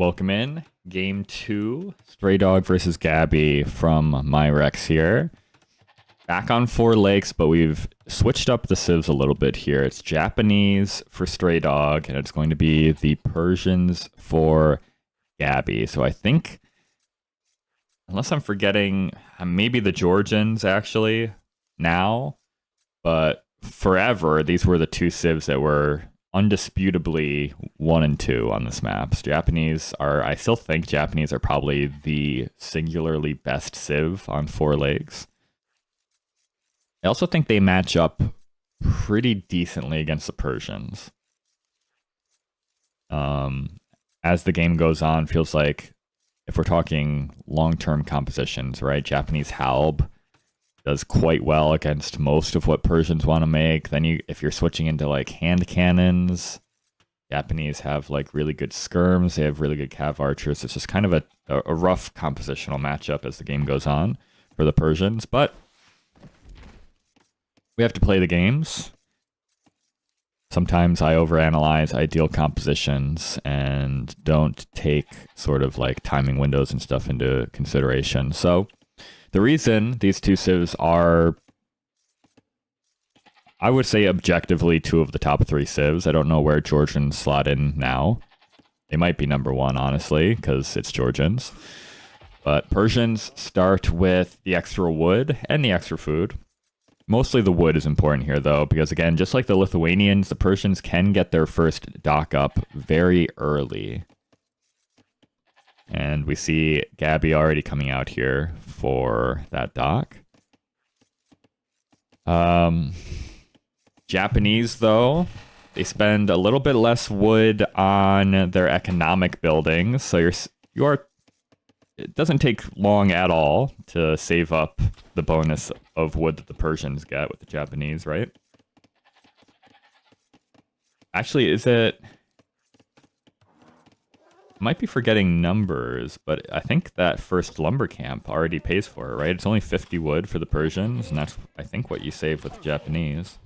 Welcome in. Game 2, Straydog versus Gabi from my Rex here. Back on 4 lakes, but we've switched up the civs a little bit here. It's Japanese for Straydog, and it's going to be the Persians for Gabi. So I think, unless I'm forgetting, maybe the Georgians actually now, but forever, these were the 2 civs that were undisputably 1 and 2 on this map. I still think Japanese are probably the singularly best civ on 4 lakes. I also think they match up pretty decently against the Persians. As the game goes on, feels like if we're talking long-term compositions, right? Japanese Halb does quite well against most of what Persians want to make. Then if you're switching into like hand cannons, Japanese have like really good skirms. They have really good cav archers. It's just kind of a rough compositional matchup as the game goes on for the Persians, but we have to play the games. Sometimes I overanalyze ideal compositions and don't take sort of like timing windows and stuff into consideration. So the reason these 2 civs are, I would say, objectively 2 of the top 3 civs. I don't know where Georgians slot in now. They might be number 1, honestly, because it's Georgians. But Persians start with the extra wood and the extra food. Mostly the wood is important here, though, because, again, just like the Lithuanians, the Persians can get their first dock up very early. And we see Gabi already coming out here for that dock. Japanese, though, they spend a little bit less wood on their economic buildings. So it doesn't take long at all to save up the bonus of wood that the Persians get with the Japanese, right? Actually, might be forgetting numbers, but I think that first lumber camp already pays for it, right? It's only 50 wood for the Persians, and that's, I think, what you save with the Japanese.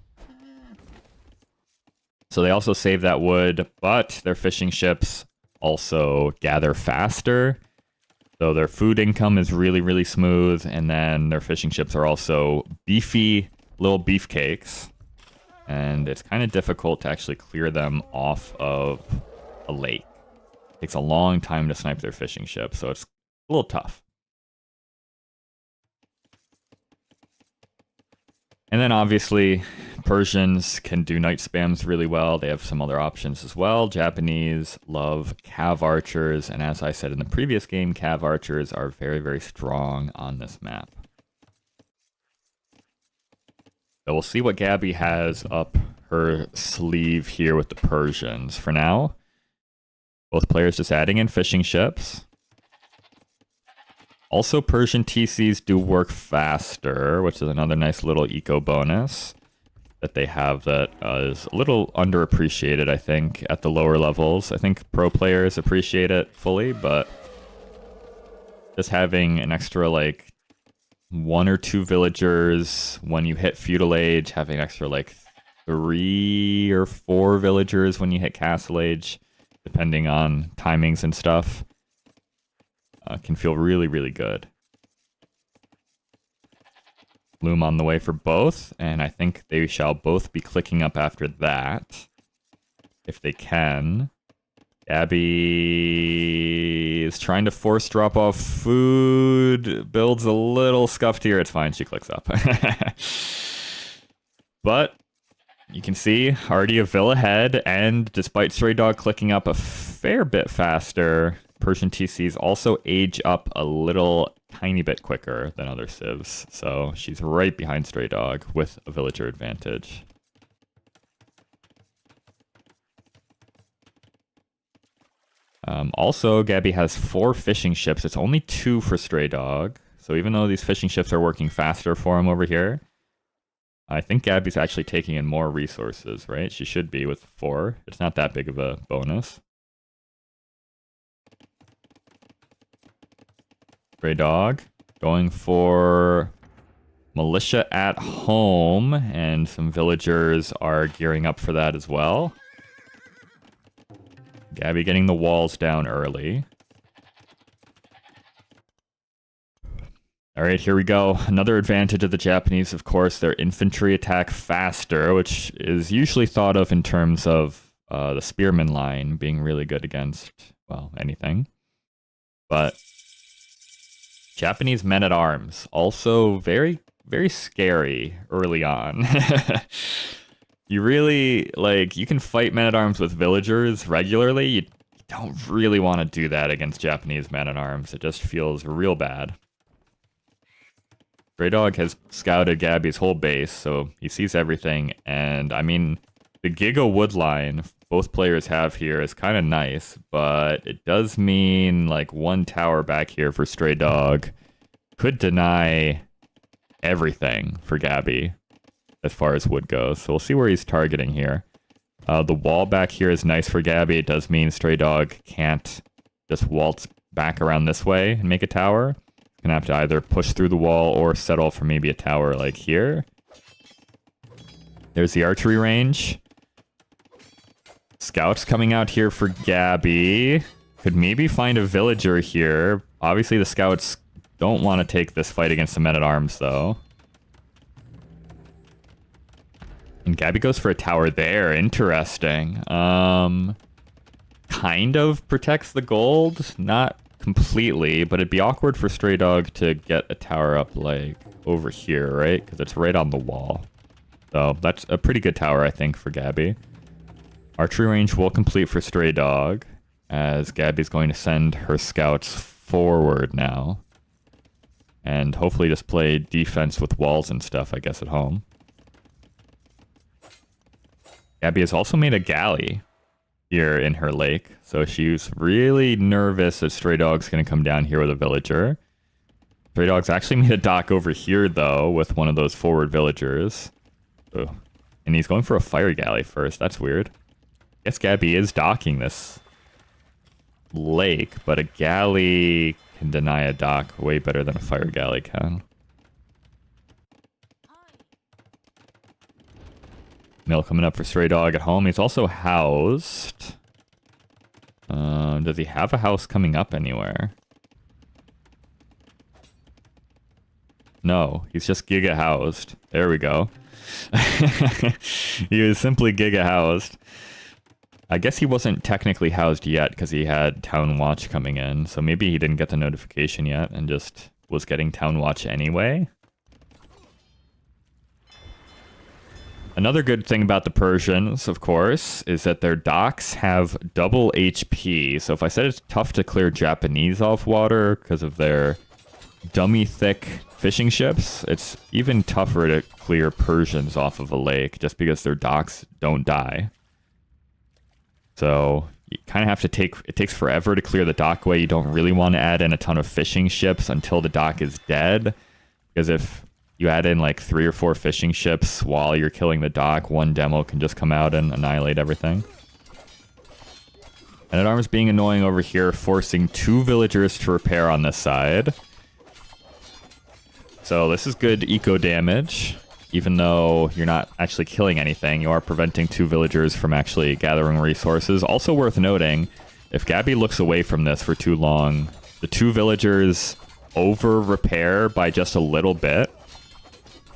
So they also save that wood, but their fishing ships also gather faster. So their food income is really, really smooth, and then their fishing ships are also beefy little beefcakes. And it's kind of difficult to actually clear them off of a lake. It takes a long time to snipe their fishing ship, so it's a little tough. And then obviously, Persians can do night spams really well. They have some other options as well. Japanese love cav archers, and as I said in the previous game, cav archers are very, very strong on this map. So we'll see what Gabi has up her sleeve here with the Persians. For now, both players just adding in fishing ships. Also, Persian TCs do work faster, which is another nice little eco bonus that they have that is a little underappreciated, I think, at the lower levels. I think pro players appreciate it fully, but just having an extra, like, 1 or 2 villagers when you hit feudal age, having extra, like, 3 or 4 villagers when you hit castle age, depending on timings and stuff, can feel really, really good. Loom on the way for both, and I think they shall both be clicking up after that, if they can. Gabi is trying to force drop off food, builds a little scuffed here. It's fine, she clicks up. But you can see already a villa ahead, and despite Straydog clicking up a fair bit faster, Persian TCs also age up a little tiny bit quicker than other civs, so she's right behind Straydog with a villager advantage. Also, Gabi has 4 fishing ships. It's only 2 for Straydog, so even though these fishing ships are working faster for him over here, I think Gabi's actually taking in more resources, right? She should be with 4. It's not that big of a bonus. Straydog going for militia at home, and some villagers are gearing up for that as well. Gabi getting the walls down early. All right, here we go. Another advantage of the Japanese, of course, their infantry attack faster, which is usually thought of in terms of the spearman line being really good against, well, anything. But Japanese men-at-arms, also very, very scary early on. You really, like, you can fight men-at-arms with villagers regularly. You don't really want to do that against Japanese men-at-arms. It just feels real bad. Straydog has scouted Gabi's whole base, so he sees everything. And, I mean, the Giga wood line both players have here is kind of nice, but it does mean, like, one tower back here for Straydog could deny everything for Gabi as far as wood goes. So we'll see where he's targeting here. The wall back here is nice for Gabi. It does mean Straydog can't just waltz back around this way and make a tower. Gonna have to either push through the wall or settle for maybe a tower like here. There's the archery range. Scouts coming out here for Gabi. Could maybe find a villager here. Obviously the scouts don't want to take this fight against the men-at-arms though. And Gabi goes for a tower there. Interesting. Kind of protects the gold. Not completely, but it'd be awkward for Straydog to get a tower up like over here, right? Because it's right on the wall. So that's a pretty good tower, I think, for Gabi. Archery range will complete for Straydog, as Gabi's going to send her scouts forward now. And hopefully just play defense with walls and stuff, I guess, at home. Gabi has also made a galley here in her lake, so she's really nervous that Straydog's going to come down here with a villager. Straydog's actually made a dock over here, though, with one of those forward villagers. Ooh. And he's going for a fire galley first. That's weird. I guess Gabi is docking this lake, but a galley can deny a dock way better than a fire galley can. Mill coming up for Straydog at home. He's also housed. Does he have a house coming up anywhere? No, he's just giga housed. There we go. He was simply giga housed. I guess he wasn't technically housed yet because he had Town Watch coming in. So maybe he didn't get the notification yet and just was getting Town Watch anyway. Another good thing about the Persians, of course, is that their docks have double HP. So if I said it's tough to clear Japanese off water because of their dummy thick fishing ships, it's even tougher to clear Persians off of a lake just because their docks don't die. So you kind of have to it takes forever to clear the dockway. You don't really want to add in a ton of fishing ships until the dock is dead. Because if you add in like 3 or 4 fishing ships while you're killing the dock, one demo can just come out and annihilate everything. Men-at-arms being annoying over here, forcing 2 villagers to repair on this side. So this is good eco damage. Even though you're not actually killing anything, you are preventing 2 villagers from actually gathering resources. Also worth noting, if Gabi looks away from this for too long, the 2 villagers over-repair by just a little bit.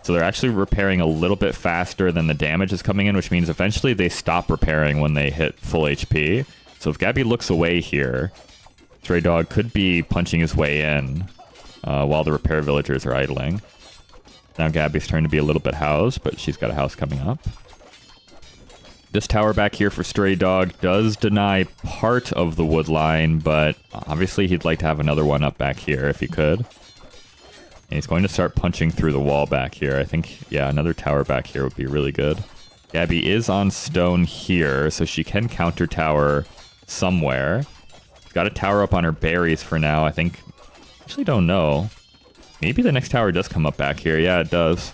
So they're actually repairing a little bit faster than the damage is coming in, which means eventually they stop repairing when they hit full HP. So if Gabi looks away here, Straydog could be punching his way in while the repair villagers are idling. Now Gabi's turn to be a little bit housed, but she's got a house coming up. This tower back here for Straydog does deny part of the wood line, but obviously he'd like to have another one up back here if he could. And he's going to start punching through the wall back here. I think, yeah, another tower back here would be really good. Gabi is on stone here, so she can counter tower somewhere. She's got a tower up on her berries for now. I think, actually don't know. Maybe the next tower does come up back here. Yeah, it does.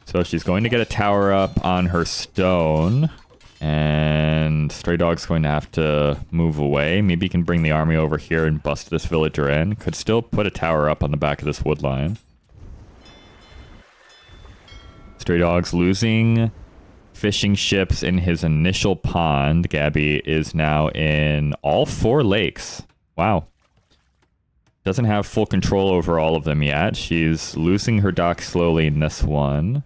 So she's going to get a tower up on her stone. And Straydog's going to have to move away. Maybe he can bring the army over here and bust this villager in. Could still put a tower up on the back of this wood line. Straydog's losing fishing ships in his initial pond. Gabi is now in all 4 lakes. Wow. Doesn't have full control over all of them yet. She's losing her dock slowly in this one.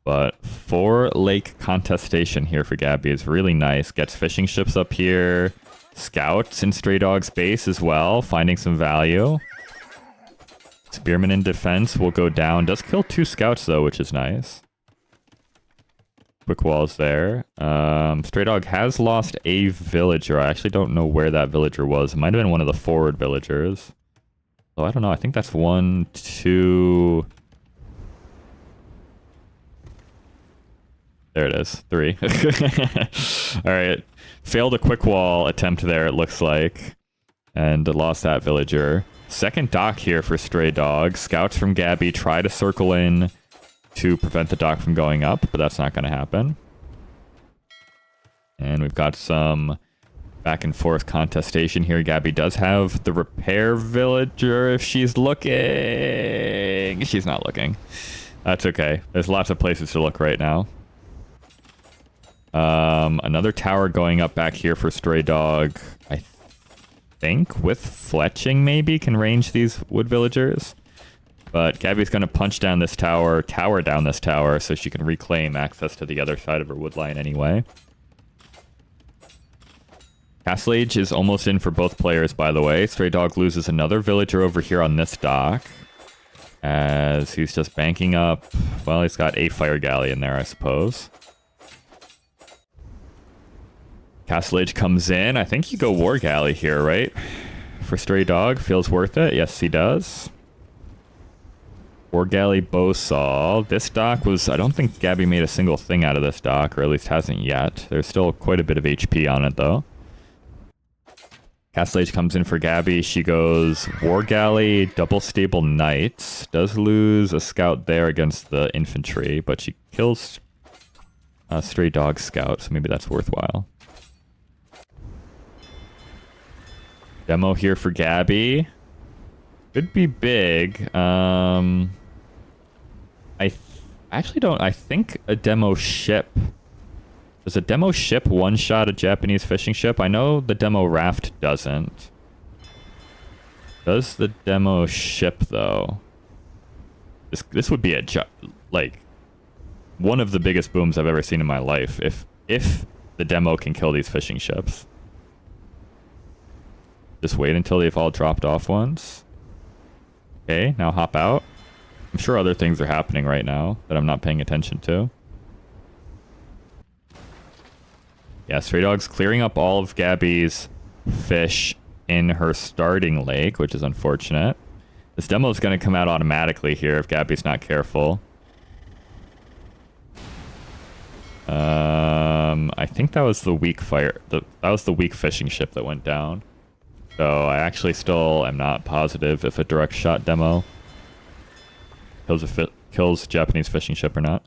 But 4-lake contestation here for Gabi is really nice. Gets fishing ships up here. Scouts in Straydog's base as well, finding some value. Spearman in defense will go down. Does kill 2 scouts though, which is nice. Quick walls there. Straydog has lost a villager. I actually don't know where that villager was. It might have been one of the forward villagers. So I don't know. I think that's 1, 2... There it is. 3. Alright. Failed a quick wall attempt there, it looks like. And lost that villager. Second dock here for Straydog. Scouts from Gabi try to circle in to prevent the dock from going up, but that's not going to happen. And we've got some back and forth contestation here. Gabi does have the repair villager if she's looking. She's not looking. That's okay. There's lots of places to look right now. Another tower going up back here for Straydog. I think with fletching maybe can range these wood villagers. But Gabi's going to punch down this tower down this tower, so she can reclaim access to the other side of her wood line anyway. Castle Age is almost in for both players, by the way. Straydog loses another villager over here on this dock, as he's just banking up. Well, he's got a fire galley in there, I suppose. Castle Age comes in. I think you go war galley here, right? For Straydog, feels worth it. Yes, he does. War galley bow saw. This dock was... I don't think Gabi made a single thing out of this dock, or at least hasn't yet. There's still quite a bit of HP on it, though. Castle Age comes in for Gabi. She goes war galley, double stable knights. Does lose a scout there against the infantry, but she kills a Straydog scout, so maybe that's worthwhile. Demo here for Gabi. Could be big. I think a demo ship... Does a demo ship one-shot a Japanese fishing ship? I know the demo raft doesn't. Does the demo ship, though? This would be like one of the biggest booms I've ever seen in my life if the demo can kill these fishing ships. Just wait until they've all dropped off once. Okay, now hop out. I'm sure other things are happening right now that I'm not paying attention to. Yeah, Straydog's clearing up all of Gabi's fish in her starting lake, which is unfortunate. This demo is going to come out automatically here if Gabi's not careful. I think that was the weak fire. That was the weak fishing ship that went down. So I actually still am not positive if a direct shot demo kills Japanese fishing ship or not.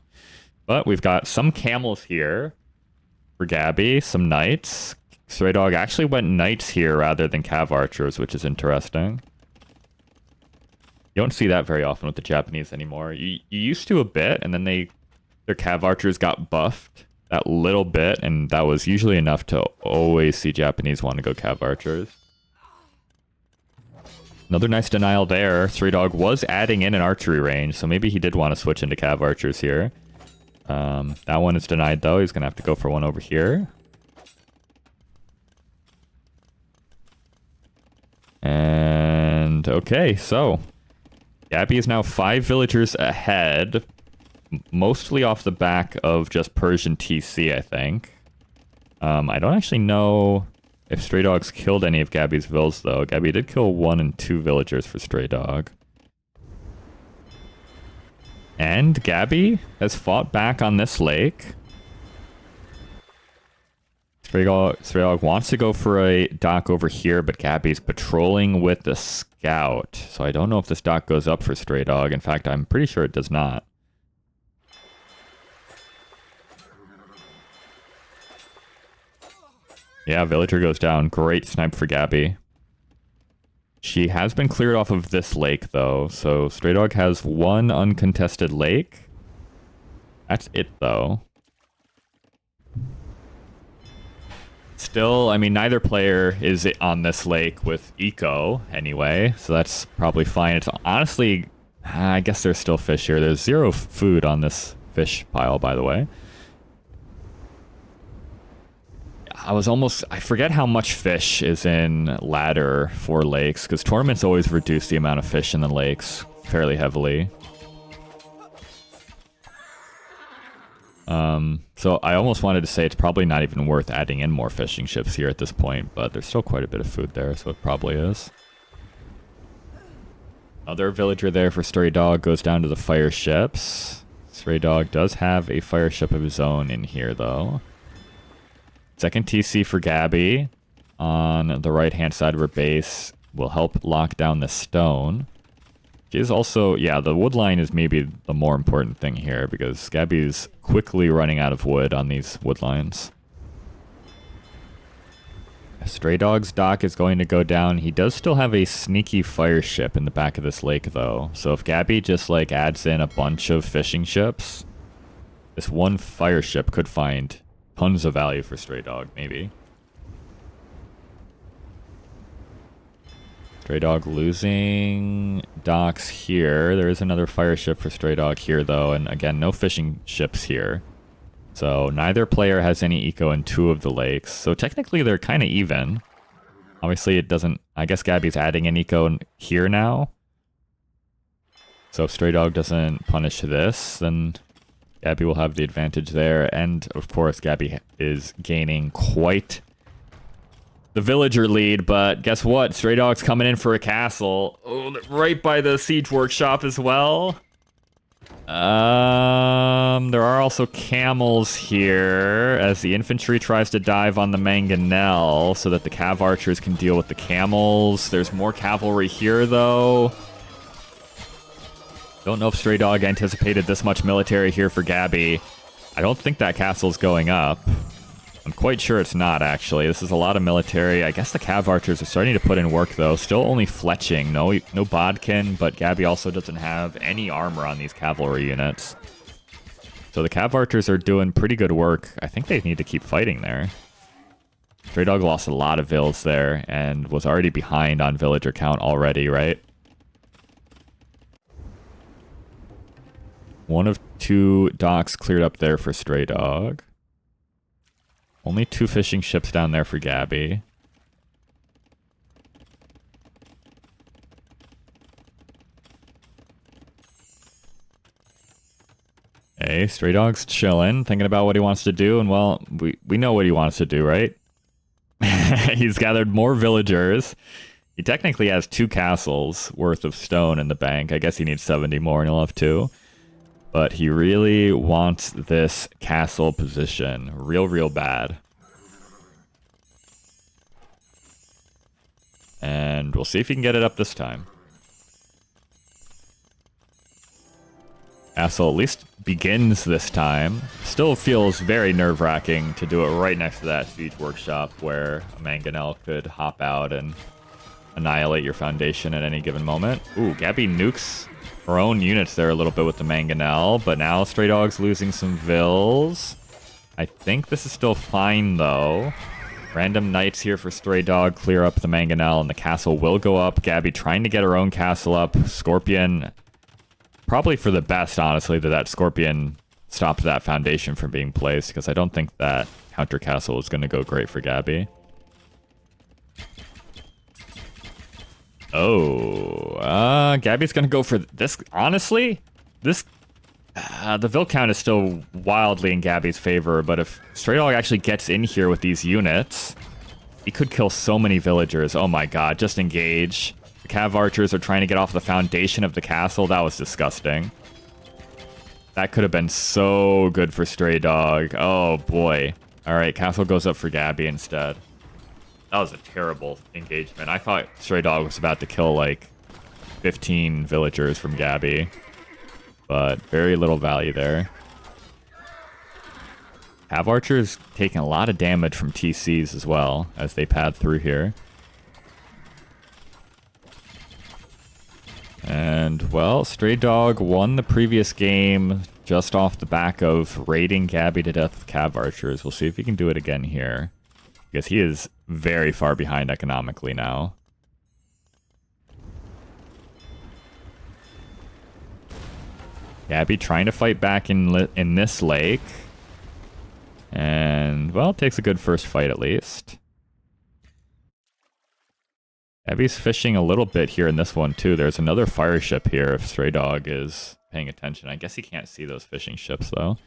But we've got some camels here for Gabi, some knights. Straydog actually went knights here rather than cav archers, which is interesting. You don't see that very often with the Japanese anymore. You used to a bit, and then their cav archers got buffed that little bit, and that was usually enough to always see Japanese want to go cav archers. Another nice denial there. Straydog was adding in an archery range, so maybe he did want to switch into cav archers here. That one is denied, though. He's going to have to go for one over here. And, okay, so Gabi is now 5 villagers ahead, mostly off the back of just Persian TC, I think. I don't actually know if Straydog's killed any of Gabi's vills, though. Gabi did kill 1 and 2 villagers for Straydog. And Gabi has fought back on this lake. Straydog wants to go for a dock over here, but Gabi's patrolling with the scout. So I don't know if this dock goes up for Straydog. In fact, I'm pretty sure it does not. Yeah, villager goes down. Great snipe for Gabi. She has been cleared off of this lake, though. So Straydog has 1 uncontested lake. That's it, though. Still, I mean, neither player is on this lake with eco anyway, so that's probably fine. It's honestly, I guess there's still fish here. There's 0 food on this fish pile, by the way. I forget how much fish is in ladder for lakes, because tournaments always reduce the amount of fish in the lakes fairly heavily. So I almost wanted to say it's probably not even worth adding in more fishing ships here at this point, but there's still quite a bit of food there, so it probably is. Another villager there for Straydog goes down to the fire ships. Straydog does have a fire ship of his own in here, though. Second TC for Gabi on the right-hand side of her base will help lock down the stone. She is also, yeah, the wood line is maybe the more important thing here because Gabi's quickly running out of wood on these wood lines. Straydog's dock is going to go down. He does still have a sneaky fire ship in the back of this lake, though. So if Gabi just, like, adds in a bunch of fishing ships, this one fire ship could find tons of value for Straydog, maybe. Straydog losing docks here. There is another fire ship for Straydog here, though. And again, no fishing ships here. So neither player has any eco in 2 of the lakes. So technically they're kind of even. Obviously it doesn't... I guess Gabi's adding an eco here now. So if Straydog doesn't punish this, then Gabi will have the advantage there. And of course Gabi is gaining quite the villager lead, but guess what? Straydog's coming in for a castle. Oh, right by the siege workshop as well. There are also camels here as the infantry tries to dive on the mangonel so that the cav archers can deal with the camels. There's more cavalry here, though. Don't know if Straydog anticipated this much military here for Gabi. I don't think that castle's going up. I'm quite sure it's not, actually. This is a lot of military. I guess the cav archers are starting to put in work, though. Still only fletching. No bodkin, but Gabi also doesn't have any armor on these cavalry units. So the cav archers are doing pretty good work. I think they need to keep fighting there. Straydog lost a lot of vills there and was already behind on villager count already, right? 1 of 2 docks cleared up there for Straydog. Only 2 fishing ships down there for Gabi. Hey, Straydog's chilling, thinking about what he wants to do, and well, we know what he wants to do, right? He's gathered more villagers. He technically has 2 castles worth of stone in the bank. I guess he needs 70 more and he'll have 2. But he really wants this castle position real bad. And we'll see if he can get it up this time. Castle at least begins this time. Still feels very nerve-wracking to do it right next to that siege workshop where a mangonel could hop out and annihilate your foundation at any given moment. Ooh, Gabi nukes her own units there a little bit with the mangonel, but now Straydog's losing some vills. I think this is still fine, though. Random knights here for Straydog clear up the mangonel, and the castle will go up. Gabi trying to get her own castle up. Scorpion, probably for the best, honestly, that Scorpion stopped that foundation from being placed, because I don't think that counter castle is going to go great for Gabi. Oh, Gabi's gonna go for this. Honestly, this the vill count is still wildly in Gabi's favor, but if Straydog actually gets in here with these units, he could kill so many villagers. Oh my god, just engage. The cav archers are trying to get off the foundation of the castle. That was disgusting. That could have been so good for Straydog. Oh boy. Alright, castle goes up for Gabi instead. That was a terrible engagement. I thought Straydog was about to kill, like, 15 villagers from Gabi. But very little value there. Cav archers taking a lot of damage from TCs as well, as they pad through here. And, well, Straydog won the previous game just off the back of raiding Gabi to death with cav archers. We'll see if he can do it again here. because he is very far behind economically now. Gabi trying to fight back in this lake. And, well, takes a good first fight at least. Gabi's fishing a little bit here in this one too. There's another fire ship here if Straydog is paying attention. I guess he can't see those fishing ships though.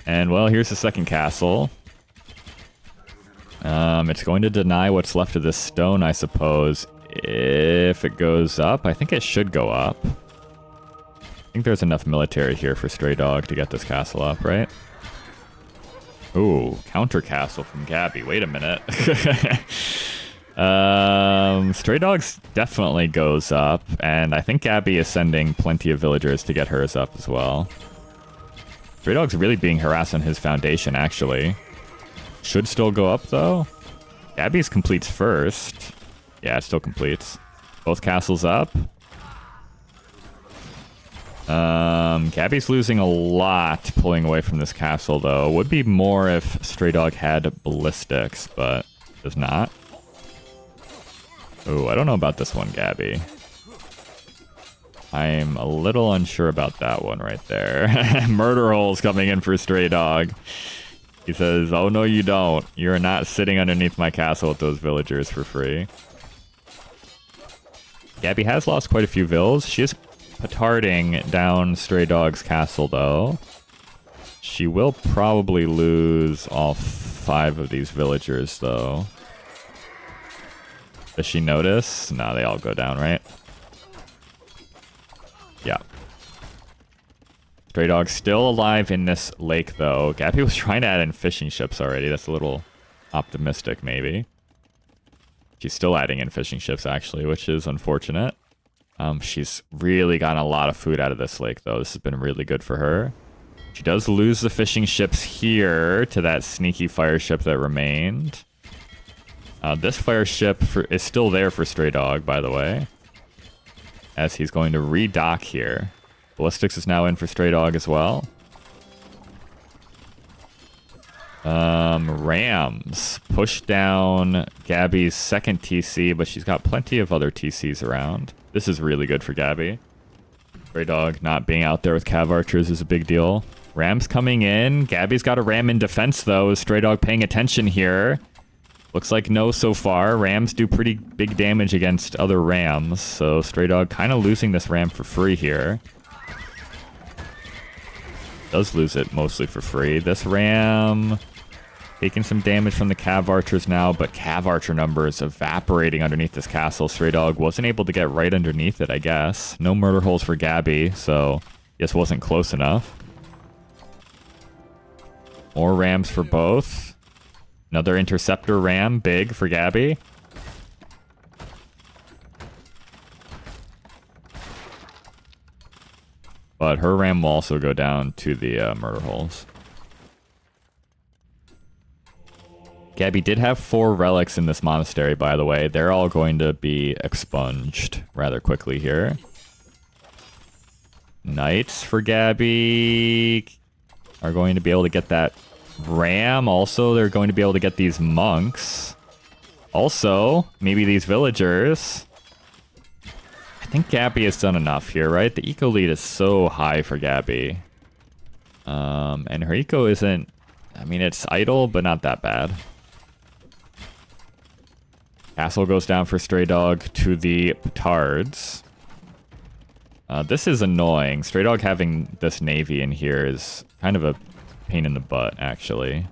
And, well, here's the second castle. It's going to deny what's left of this stone, I suppose. If it goes up, I think it should go up. I think there's enough military here for Straydog to get this castle up, right? Ooh, counter castle from Gabi. Wait a minute. Straydog's definitely goes up, and I think Gabi is sending plenty of villagers to get hers up as well. Straydog's really being harassed on his foundation, actually. Should still go up, though. Gabi's completes first. Yeah, it still completes. Both castles up. Gabi's losing a lot pulling away from this castle, though. Would be more if Straydog had ballistics, but does not. Oh, I don't know about this one, Gabi. I'm a little unsure about that one right there. Murder hole's coming in for Straydog. He says, oh no you don't. You're not sitting underneath my castle with those villagers for free. Gabi has lost quite a few vills. She is petarding down Straydog's castle, though. She will probably lose all 5 of these villagers, though. Does she notice? No, they all go down, right? Yeah. Straydog's still alive in this lake, though. Gabi was trying to add in fishing ships already. That's a little optimistic, maybe. She's still adding in fishing ships, actually, which is unfortunate. She's really gotten a lot of food out of this lake, though. This has been really good for her. She does lose the fishing ships here to that sneaky fire ship that remained. This fire ship is still there for Straydog, by the way, as he's going to redock here. Ballistics is now in for Straydog as well. Rams push down Gabi's second TC, but she's got plenty of other TCs around. This is really good for Gabi. Straydog not being out there with cav archers is a big deal. Rams coming in. Gabi's got a ram in defense, though. Is Straydog paying attention here? Looks like no so far. Rams do pretty big damage against other rams, so Straydog kind of losing this ram for free here. Does lose it mostly for free. This ram taking some damage from the cav archers now, but cav archer numbers evaporating underneath this castle. Straydog wasn't able to get right underneath it, I guess. No murder holes for Gabi, so guess wasn't close enough. More rams for both. Another interceptor ram, big for Gabi. But her ram will also go down to the murder holes. Gabi did have 4 relics in this monastery, by the way. They're all going to be expunged rather quickly here. Knights for Gabi are going to be able to get that ram. Also, they're going to be able to get these monks. Also, maybe these villagers. I think Gabi has done enough here, right? The eco lead is so high for Gabi. And her eco isn't... I mean, it's idle, but not that bad. Castle goes down for Straydog to the petards. This is annoying. Straydog having this navy in here is kind of a pain in the butt, actually.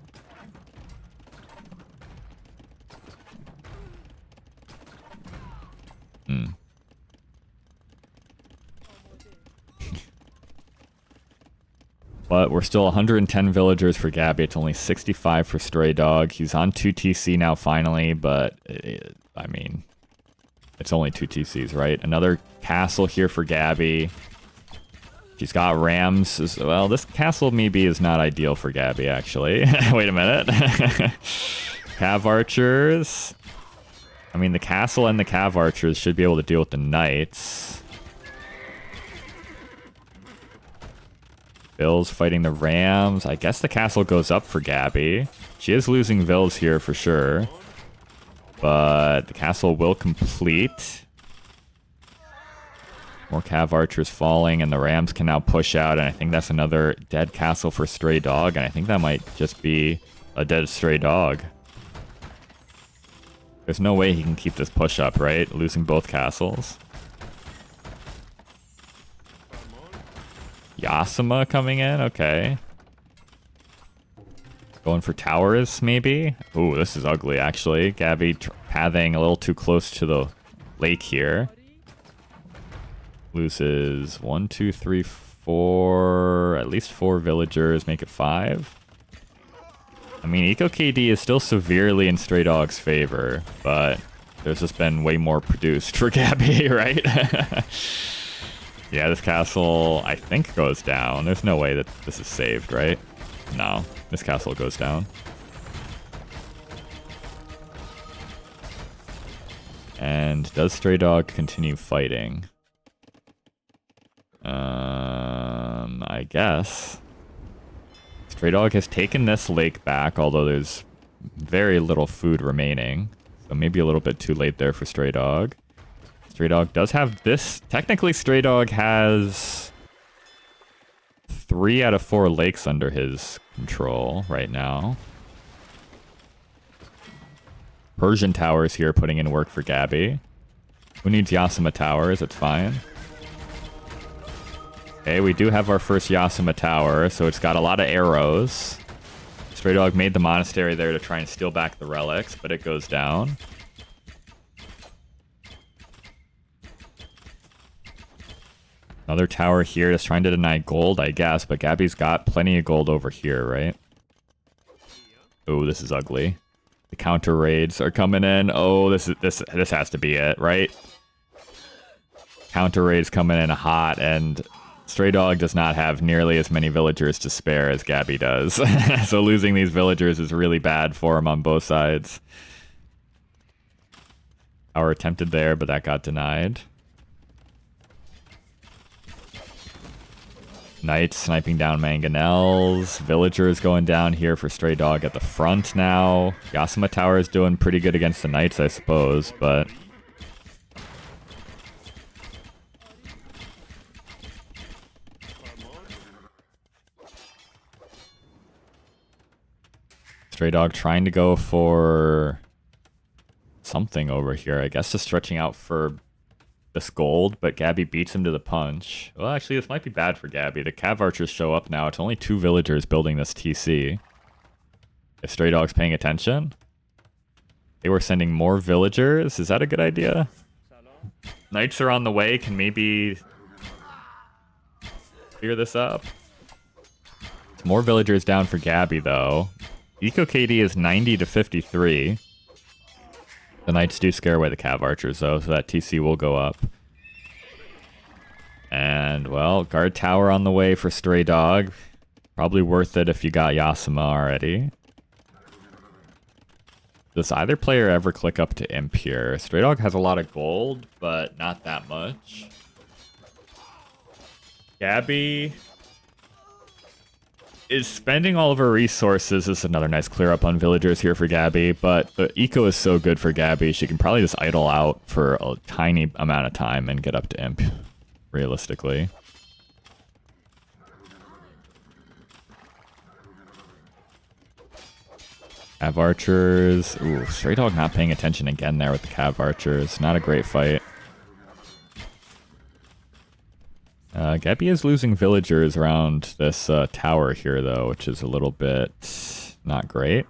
But we're still 110 villagers for Gabi. It's only 65 for Straydog. He's on 2 TC now finally, but I mean, it's only 2 TCs, right? Another castle here for Gabi. She's got rams as well. This castle maybe is not ideal for Gabi, actually. Wait a minute. Cav archers. I mean, the castle and the cav archers should be able to deal with the knights. Bill's fighting the Rams. I guess the castle goes up for Gabi. She is losing Vills here for sure. But the castle will complete. More Cav Archers falling, and the Rams can now push out, and I think that's another dead castle for Straydog, and I think that might just be a dead Straydog. There's no way he can keep this push up, right? Losing both castles. Yasuma coming in, okay. Going for towers, maybe? Ooh, this is ugly, actually. Gabi pathing a little too close to the lake here. Loses 1, 2, 3, 4, at least 4 villagers, make it 5. I mean, Eco KD is still severely in Straydog's favor, but there's just been way more produced for Gabi, right? Yeah, this castle, I think, goes down. There's no way that this is saved, right? No, this castle goes down. And does Straydog continue fighting? I guess. Straydog has taken this lake back, although there's very little food remaining. So maybe a little bit too late there for Straydog. Straydog does have this. Technically, Straydog has 3 out of 4 lakes under his control right now. Persian towers here putting in work for Gabi. Who needs Yasuma towers? It's fine. Okay, we do have our first Yasuma tower, so it's got a lot of arrows. Straydog made the monastery there to try and steal back the relics, but it goes down. Another tower here that's trying to deny gold, I guess, but Gabi's got plenty of gold over here, right? Oh, this is ugly. The counter raids are coming in. Oh, this has to be it, right? Counter raids coming in hot, and Straydog does not have nearly as many villagers to spare as Gabi does. So losing these villagers is really bad for him on both sides. Tower attempted there, but that got denied. Knights sniping down mangonels. Villagers going down here for Straydog at the front now. Yasuma Tower is doing pretty good against the Knights, I suppose, but... Straydog trying to go for something over here. I guess just stretching out for this gold, but Gabi beats him to the punch. Well, actually, this might be bad for Gabi. The Cav Archers show up now. It's only 2 villagers building this TC. If Straydog's paying attention. They were sending more villagers. Is that a good idea? Knights are on the way. Can maybe clear this up. More villagers down for Gabi, though. Eco KD is 90 to 53. The Knights do scare away the Cav Archers, though, so that TC will go up. And, well, guard tower on the way for Straydog. Probably worth it if you got Yasuma already. Does either player ever click up to Imp here? Straydog has a lot of gold, but not that much. Gabi is spending all of her resources. This is another nice clear up on villagers here for Gabi, but the eco is so good for Gabi, she can probably just idle out for a tiny amount of time and get up to Imp, realistically. Cav Archers. Ooh, Straydog not paying attention again there with the Cav Archers. Not a great fight. Gabi is losing villagers around this tower here, though, which is a little bit not great.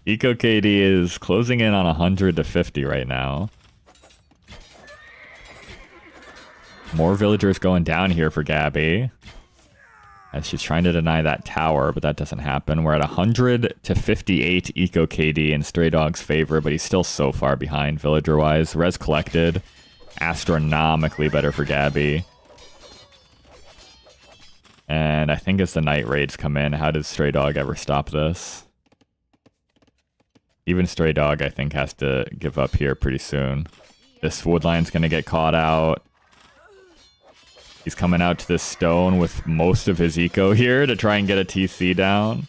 Eco KD is closing in on 100 to 50 right now. More villagers going down here for Gabi, as she's trying to deny that tower, but that doesn't happen. We're at 100 to 58 Eco KD in Straydog's favor, but he's still so far behind villager-wise. Res collected. Astronomically better for Gabi. And I think as the night raids come in, how does Straydog ever stop this? Even Straydog, I think, has to give up here pretty soon. This wood line's going to get caught out. He's coming out to this stone with most of his eco here to try and get a TC down.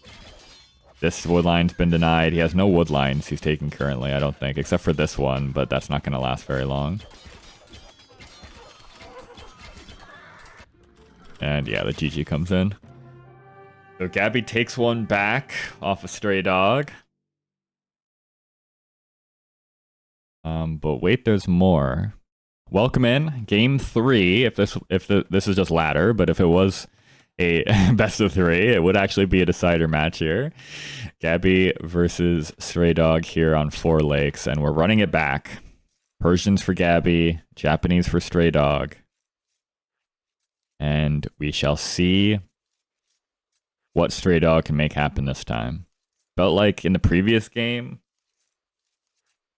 This wood line's been denied. He has no wood lines he's taking currently, I don't think, except for this one, but that's not going to last very long. And yeah, the GG comes in. So Gabi takes one back off a Straydog. But wait, there's more. Welcome in game 3. If this is just ladder, but if it was a best of 3, it would actually be a decider match here. Gabi versus Straydog here on 4 lakes, and we're running it back. Persians for Gabi, Japanese for Straydog. And we shall see what Straydog can make happen this time. Felt like in the previous game,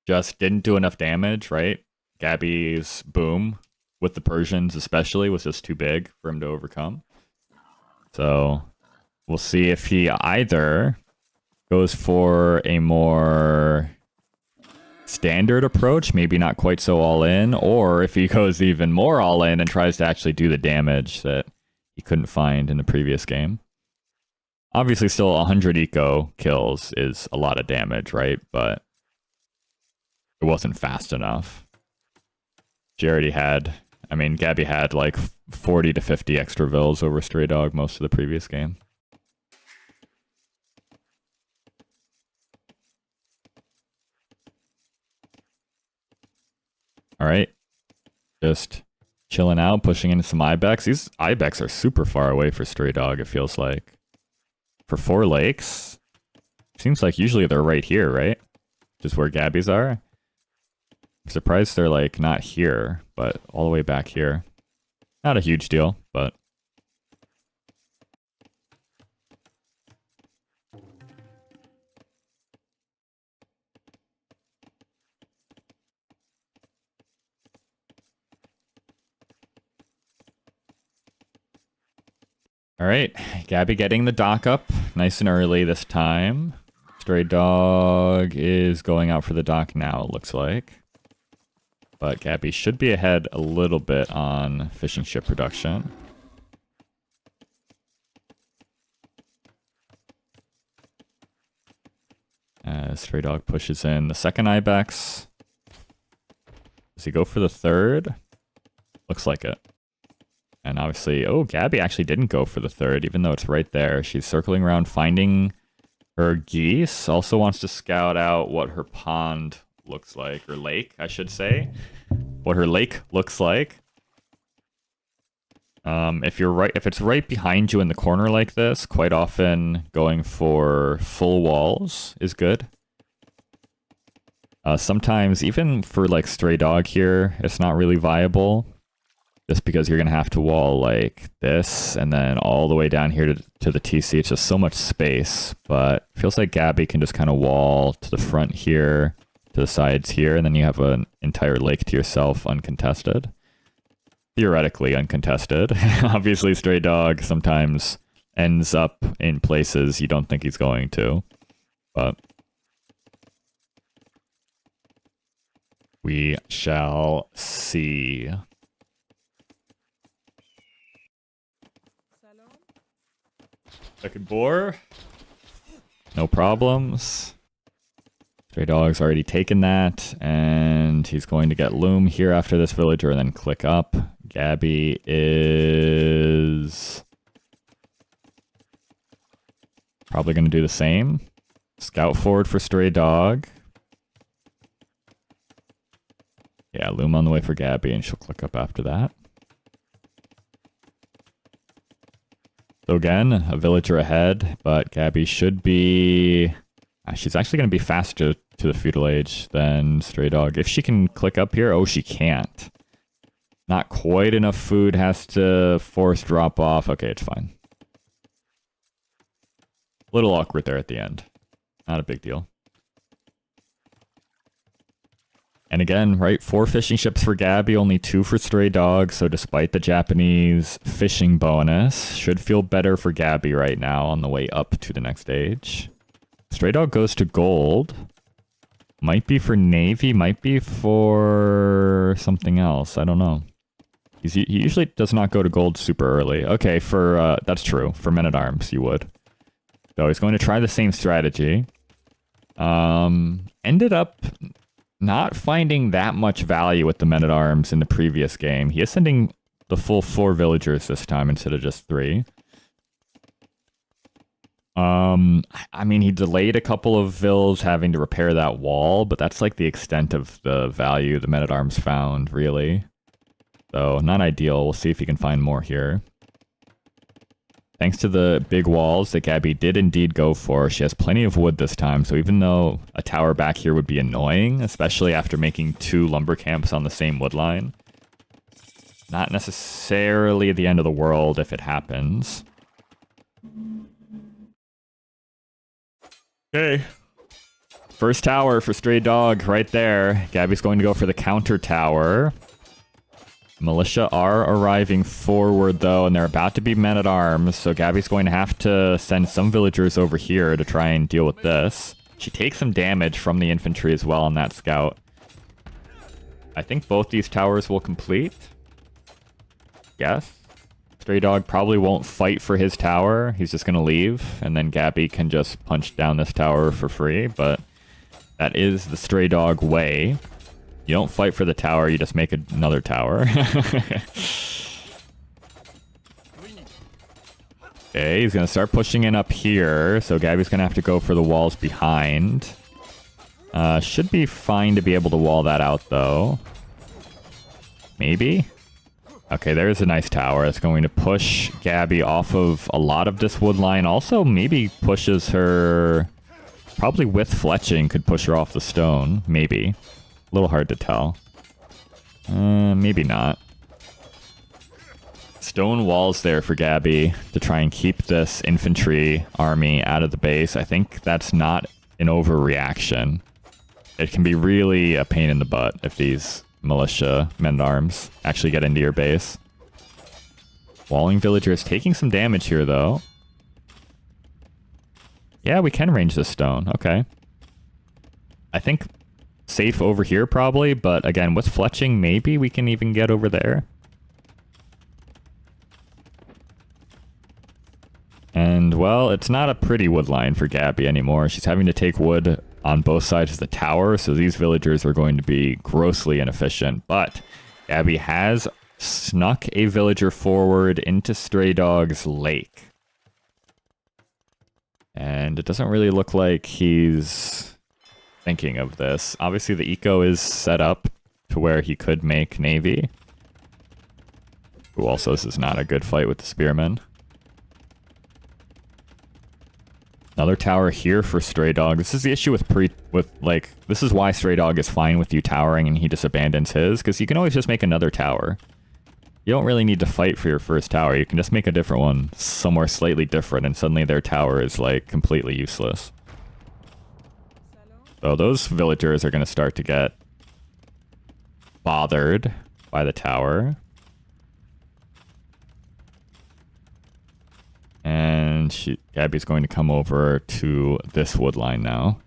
just didn't do enough damage, right? Gabi's boom, with the Persians especially, was just too big for him to overcome. So we'll see if he either goes for a more standard approach, maybe not quite so all in, or if he goes even more all in and tries to actually do the damage that he couldn't find in the previous game. Obviously still 100 eco kills is a lot of damage, right? But it wasn't fast enough. She already had, I mean, Gabi had like 40 to 50 extra vills over Straydog most of the previous game. All right. Just chilling out, pushing into some Ibex. These Ibex are super far away for Straydog, it feels like. For 4 lakes, seems like usually they're right here, right? Just where Gabi's are. I'm surprised they're like not here, but all the way back here. Not a huge deal, but all right, Gabi getting the dock up nice and early this time. Straydog is going out for the dock now, it looks like. But Gabi should be ahead a little bit on fishing ship production. As Straydog pushes in the second Ibex. Does he go for the third? Looks like it. And obviously, oh, Gabi actually didn't go for the third, even though it's right there. She's circling around, finding her geese. Also wants to scout out what her pond looks like, or lake, I should say. What her lake looks like. If it's right behind you in the corner like this, quite often going for full walls is good. Sometimes, even for like Straydog here, it's not really viable. Just because you're going to have to wall like this, and then all the way down here to the TC. It's just so much space, but it feels like Gabi can just kind of wall to the front here, to the sides here, and then you have an entire lake to yourself uncontested. Theoretically uncontested. Obviously, Straydog sometimes ends up in places you don't think he's going to, but we shall see. Second boar. No problems. Straydog's already taken that, and he's going to get loom here after this villager and then click up. Gabi is probably going to do the same. Scout forward for Straydog. Yeah, loom on the way for Gabi, and she'll click up after that. So again, a villager ahead, but Gabi should be... she's actually going to be faster to the feudal age than Straydog. If she can click up here, oh, she can't. Not quite enough food, has to force drop off. Okay, it's fine. A little awkward there at the end. Not a big deal. And again, right, 4 fishing ships for Gabi, only 2 for Straydog, so despite the Japanese fishing bonus, should feel better for Gabi right now on the way up to the next stage. Straydog goes to gold. Might be for Navy, might be for something else, I don't know. He usually does not go to gold super early. Okay, for that's true. For men-at-arms, you would. So he's going to try the same strategy. Ended up not finding that much value with the men-at-arms in the previous game. He is sending the full 4 villagers this time instead of just 3. I mean, he delayed a couple of vills having to repair that wall, but that's like the extent of the value the men-at-arms found, really. So, not ideal. We'll see if he can find more here. Thanks to the big walls that Gabi did indeed go for, she has plenty of wood this time, so even though a tower back here would be annoying, especially after making 2 lumber camps on the same wood line, not necessarily the end of the world if it happens. Okay. First tower for Straydog right there. Gabi's going to go for the counter tower. Militia are arriving forward, though, and they're about to be men-at-arms, so Gabi's going to have to send some villagers over here to try and deal with this. She takes some damage from the infantry as well on that scout. I think both these towers will complete. Yes. Straydog probably won't fight for his tower. He's just going to leave, and then Gabi can just punch down this tower for free, but that is the Straydog way. You don't fight for the tower, you just make another tower. Okay, he's going to start pushing in up here, so Gabi's going to have to go for the walls behind. Should be fine to be able to wall that out, though. Maybe? Okay, there's a nice tower. It's going to push Gabi off of a lot of this wood line. Also, maybe pushes her... Probably with fletching could push her off the stone. Maybe. A little hard to tell. Maybe not. Stone walls there for Gabi to try and keep this infantry army out of the base. I think that's not an overreaction. It can be really a pain in the butt if these militia men-at-arms actually get into your base. Walling villagers taking some damage here, though. Yeah, we can range this stone. Okay. I think safe over here, probably, but again, with fletching, maybe we can even get over there. And, well, it's not a pretty wood line for Gabi anymore. She's having to take wood on both sides of the tower, so these villagers are going to be grossly inefficient. But Gabi has snuck a villager forward into Straydog's lake. And it doesn't really look like he's thinking of this. Obviously, the eco is set up to where he could make navy. Ooh, also, this is not a good fight with the spearmen. Another tower here for Straydog. This is the issue with this is why Straydog is fine with you towering and he just abandons his, because you can always just make another tower. You don't really need to fight for your first tower. You can just make a different one somewhere slightly different, and suddenly their tower is, like, completely useless. So those villagers are going to start to get bothered by the tower. And Gabi's going to come over to this wood line now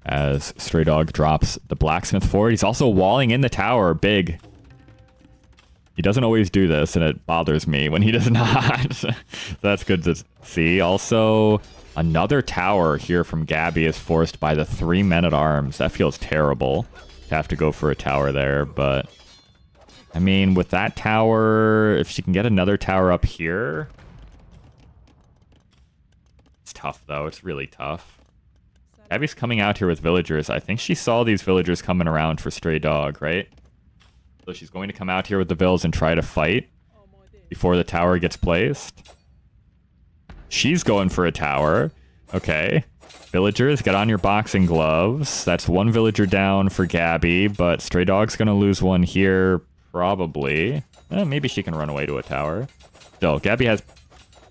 as Straydog drops the blacksmith forward. He's also walling in the tower big. He doesn't always do this, and it bothers me when he does not. So that's good to see. Also, another tower here from Gabi is forced by the 3 men-at-arms. That feels terrible to have to go for a tower there, but... I mean, with that tower, if she can get another tower up here... It's tough, though. It's really tough. Gabi's coming out here with villagers. I think she saw these villagers coming around for Straydog, right? So she's going to come out here with the vills and try to fight before the tower gets placed. She's going for a tower. Okay. Villagers, get on your boxing gloves. That's 1 villager down for Gabi, but Straydog's going to lose 1 here, probably. Maybe she can run away to a tower. Still, Gabi has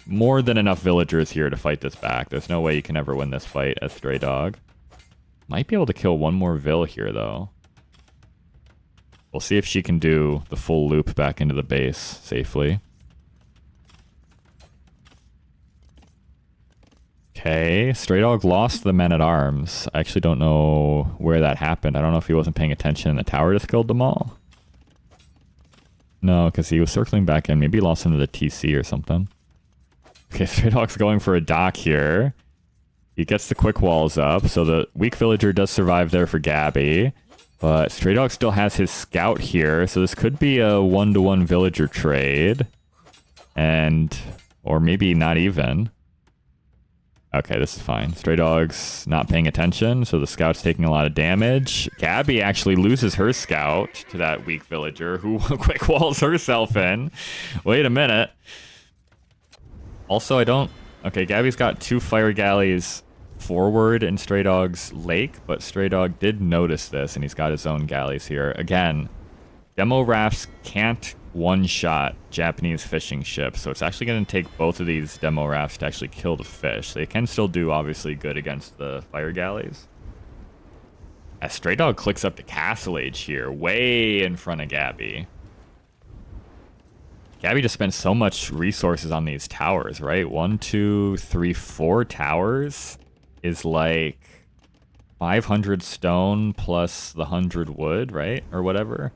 more than enough villagers here to fight this back. There's no way you can ever win this fight as Straydog. Might be able to kill 1 more vill here, though. We'll see if she can do the full loop back into the base safely. Okay, Straydog lost the men-at-arms. I actually don't know where that happened. I don't know if he wasn't paying attention and the tower just killed them all. No, because he was circling back in. Maybe he lost into the TC or something. Okay, Straydog's going for a dock here. He gets the quick walls up, so the weak villager does survive there for Gabi. But Straydog still has his scout here, so this could be a 1-to-1 villager trade. Or maybe not even. Okay, this is fine. Straydog's not paying attention, so the scout's taking a lot of damage. Gabi actually loses her scout to that weak villager, who quick walls herself in. Wait a minute. Also, Okay, Gabi's got 2 fire galleys forward in Straydog's lake, but Straydog did notice this, and he's got his own galleys here. Again, demo rafts can't one-shot Japanese fishing ships, so it's actually going to take both of these demo rafts to actually kill the fish. They can still do, obviously, good against the fire galleys. As Straydog clicks up to Castle Age here, way in front of Gabi. Gabi just spent so much resources on these towers, right? 1, 2, 3, 4 towers is like 500 stone plus the 100 wood, right? Or whatever.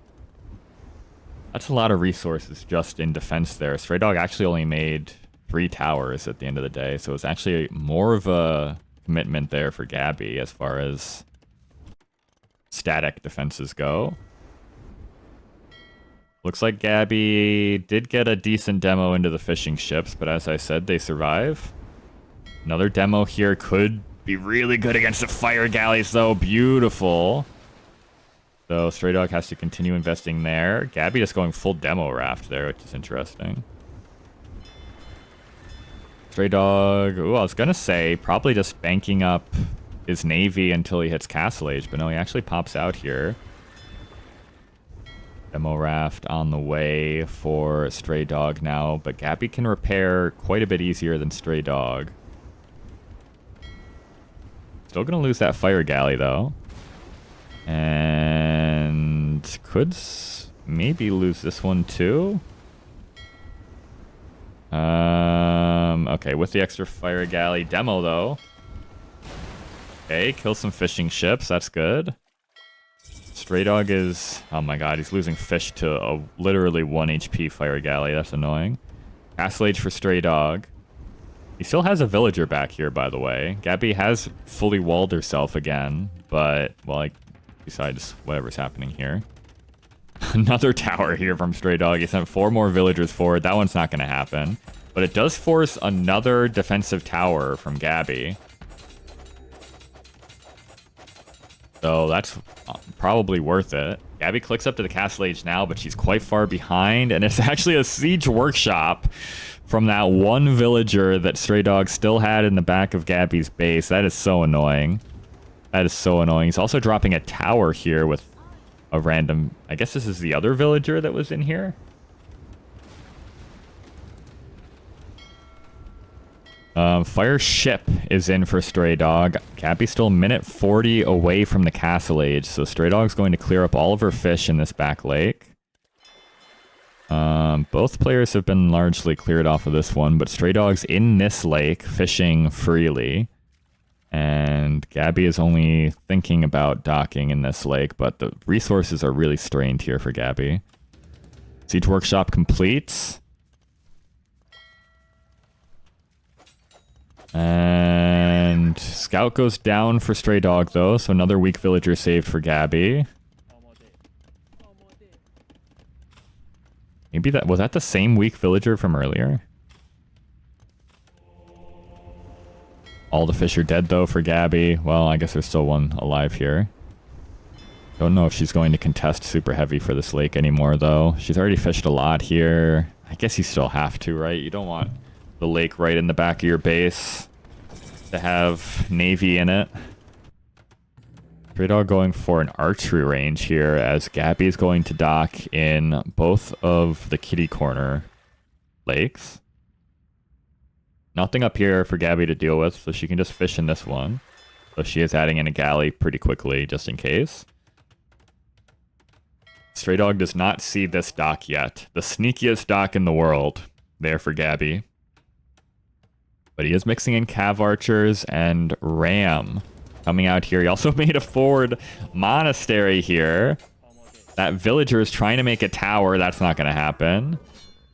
That's a lot of resources just in defense there. Straydog actually only made 3 towers at the end of the day, so it's actually more of a commitment there for Gabi as far as static defenses go. Looks like Gabi did get a decent demo into the fishing ships, but as I said, they survive. Another demo here could be really good against the fire galleys, though. Beautiful. So Straydog has to continue investing there. Gabi just going full demo raft there, which is interesting. Straydog, ooh, I was going to say probably just banking up his navy until he hits Castle Age, but no, he actually pops out here. Demo raft on the way for Straydog now, but Gabi can repair quite a bit easier than Straydog. Still going to lose that fire galley, though. And could maybe lose this one, too. Okay, with the extra fire galley demo, though. Okay, kill some fishing ships. That's good. Straydog is... Oh my god, he's losing fish to a literally 1 HP fire galley. That's annoying. Castle Age for Straydog. He still has a villager back here, by the way. Gabi has fully walled herself again, but, well, like, besides whatever's happening here. Another tower here from Straydog. He sent 4 more villagers forward. That one's not going to happen. But it does force another defensive tower from Gabi. So that's probably worth it. Gabi clicks up to the Castle Age now, but she's quite far behind. And it's actually a siege workshop from that one villager that Straydog still had in the back of Gabi's base. That is so annoying. That is so annoying. He's also dropping a tower here with a random... I guess this is the other villager that was in here. Fire ship is in for Straydog. Gabi's still minute 40 away from the Castle Age, so Straydog's going to clear up all of her fish in this back lake. Both players have been largely cleared off of this one, but Straydog's in this lake fishing freely. And Gabi is only thinking about docking in this lake, but the resources are really strained here for Gabi. Siege Workshop completes. And Scout goes down for Straydog, though, so another weak villager saved for Gabi. Maybe that... Was that the same weak villager from earlier? All the fish are dead, though, for Gabi. Well, I guess there's still one alive here. Don't know if she's going to contest super heavy for this lake anymore, though. She's already fished a lot here. I guess you still have to, right? You don't want the lake right in the back of your base to have navy in it. Straydog going for an archery range here as Gabi is going to dock in both of the kitty corner lakes. Nothing up here for Gabi to deal with, so she can just fish in this one. So she is adding in a galley pretty quickly, just in case. Straydog does not see this dock yet. The sneakiest dock in the world there for Gabi. But he is mixing in Cav Archers and Ram coming out here. He also made a forward monastery here. That villager is trying to make a tower. That's not going to happen.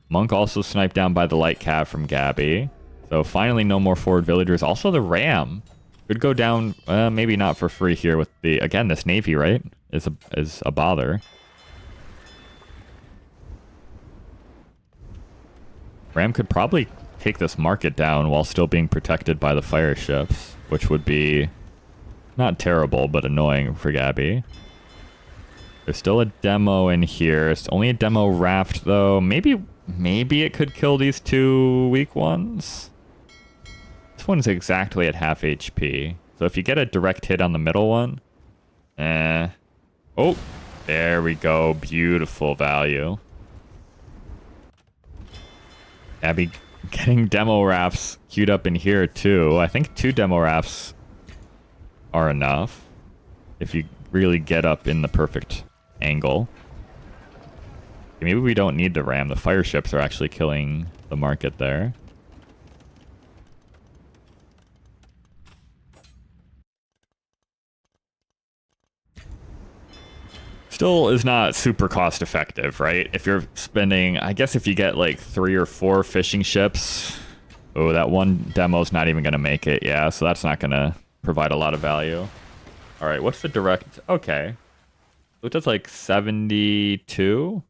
Monk also sniped down by the light cav from Gabi. So finally no more forward villagers. Also the ram could go down, maybe not for free here with the, again, this navy, right? Is a bother. Ram could probably take this market down while still being protected by the fire ships, which would be not terrible, but annoying for Gabi. There's still a demo in here. It's only a demo raft, though. Maybe it could kill these two weak ones. This one's exactly at half HP. So if you get a direct hit on the middle one, oh, there we go. Beautiful value. Gabi getting demo rafts queued up in here, too. I think 2 demo rafts are enough if you really get up in the perfect angle. Maybe we don't need the ram. The fire ships are actually killing the market there. Still is not super cost effective, right? If you're spending, I guess if you get like 3 or 4 fishing ships, oh, that one demo's not even going to make it. Yeah, so that's not going to provide a lot of value. All right, what's the direct? Okay. So it does like 72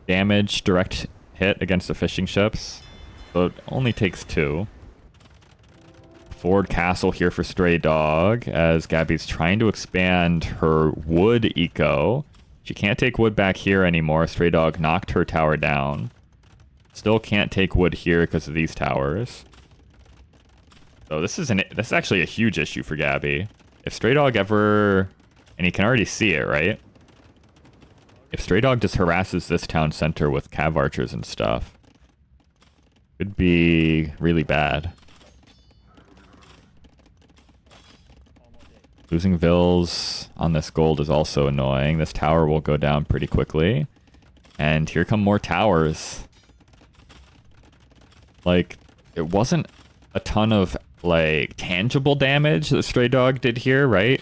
damage direct hit against the fishing ships. So it only takes 2. Forward castle here for Straydog as Gabi's trying to expand her wood eco. She can't take wood back here anymore. Straydog knocked her tower down. Still can't take wood here because of these towers. So this is actually a huge issue for Gabi. If Straydog ever, and you can already see it, right? If Straydog just harasses this town center with cav archers and stuff, could be really bad. Losing vills on this gold is also annoying. This tower will go down pretty quickly. And here come more towers. Like, it wasn't a ton of, like, tangible damage that Straydog did here, right?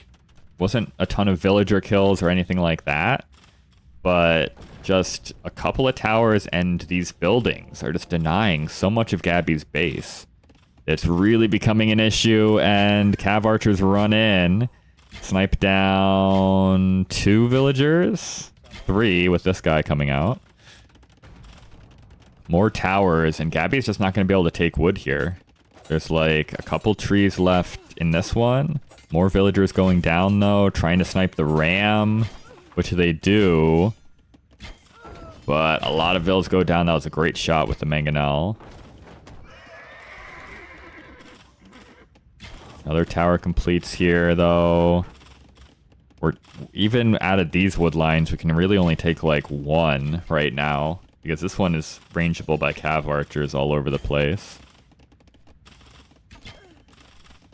Wasn't a ton of villager kills or anything like that. But just a couple of towers and these buildings are just denying so much of Gabi's base. It's really becoming an issue, and cav archers run in. Snipe down 2 villagers. 3 with this guy coming out. More towers, and Gabi's just not going to be able to take wood here. There's like a couple trees left in this one. More villagers going down, though, trying to snipe the ram, which they do. But a lot of vills go down. That was a great shot with the mangonel. Another tower completes here, though. We're even out of these wood lines, we can really only take like 1 right now, because this one is rangeable by cav archers all over the place.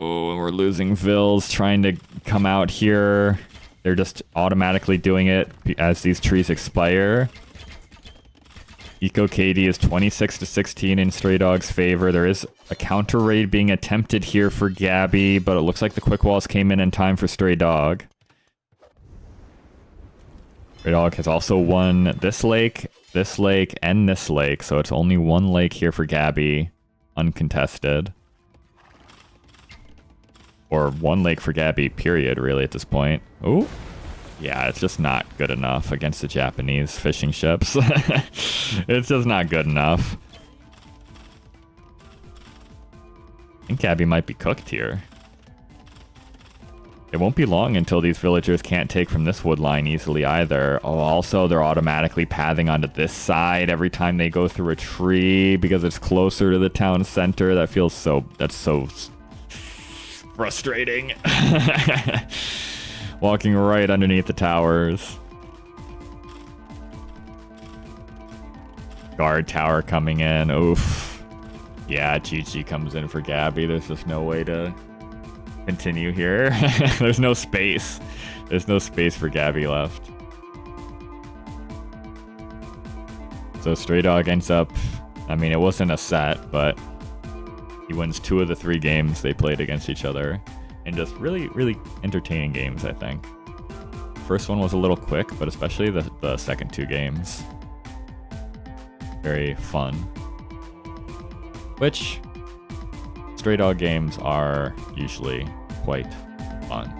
Oh, we're losing vills trying to come out here. They're just automatically doing it as these trees expire. Eco KD is 26 to 16 in Straydog's favor. There is a counter raid being attempted here for Gabi, but it looks like the quick walls came in time for Straydog. Straydog has also won this lake, and this lake, so it's only 1 lake here for Gabi, uncontested. Or 1 lake for Gabi, period, really, at this point. Ooh. Yeah, it's just not good enough against the Japanese fishing ships. It's just not good enough. I think Gabi might be cooked here. It won't be long until these villagers can't take from this wood line easily either. Oh, also, they're automatically pathing onto this side every time they go through a tree because it's closer to the town center. That feels so... That's so frustrating. Walking right underneath the towers. Guard tower coming in. Oof. Yeah, GG comes in for Gabi. There's just no way to continue here. There's no space. There's no space for Gabi left. So Straydog ends up... I mean, it wasn't a set, but he wins 2 of the 3 games they played against each other. And just really, really entertaining games, I think. first one was a little quick, but especially the second 2 games. Very fun. Which Straydog games are usually quite fun.